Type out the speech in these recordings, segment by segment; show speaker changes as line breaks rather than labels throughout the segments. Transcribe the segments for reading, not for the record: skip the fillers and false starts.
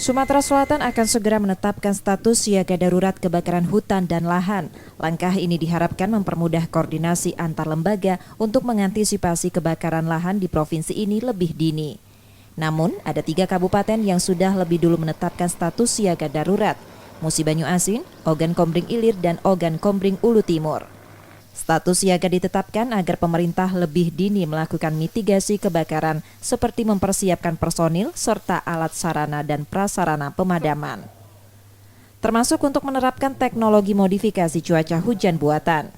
Sumatera Selatan akan segera menetapkan status siaga darurat kebakaran hutan dan lahan. Langkah ini diharapkan mempermudah koordinasi antar lembaga untuk mengantisipasi kebakaran lahan di provinsi ini lebih dini. Namun, ada 3 kabupaten yang sudah lebih dulu menetapkan status siaga darurat, Musi Banyu Asin, Ogan Kombring Ilir, dan Ogan Kombring Ulu Timur. Status siaga ditetapkan agar pemerintah lebih dini melakukan mitigasi kebakaran seperti mempersiapkan personil serta alat sarana dan prasarana pemadaman. Termasuk untuk menerapkan teknologi modifikasi cuaca hujan buatan.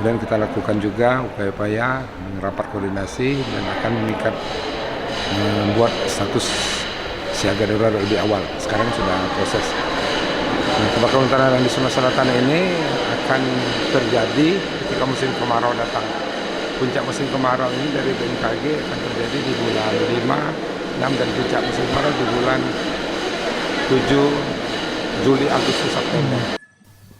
Dan kita lakukan juga upaya-upaya merapat koordinasi dan akan membuat status siaga darurat lebih awal. Sekarang sudah proses. Kebakaran hutan di Sumatera Selatan ini akan terjadi ketika musim kemarau datang. Puncak musim kemarau ini dari BMKG akan terjadi di bulan 5, 6 dan puncak musim kemarau di bulan 7, Juli, Agustus, September.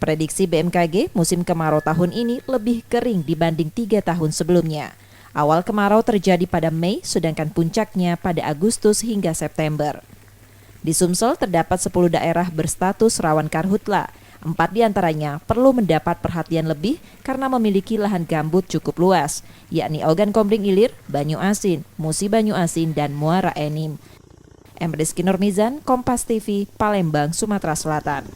Prediksi BMKG, musim kemarau tahun ini lebih kering dibanding 3 tahun sebelumnya. Awal kemarau terjadi pada Mei, sedangkan puncaknya pada Agustus hingga September. Di Sumsel terdapat 10 daerah berstatus rawan karhutla. 4 diantaranya perlu mendapat perhatian lebih karena memiliki lahan gambut cukup luas, yakni Ogan Kombring Ilir, Banyu Asin, Musi Banyu Asin, dan Muara Enim. Rizky Nurmizan, Kompas TV, Palembang, Sumatera Selatan.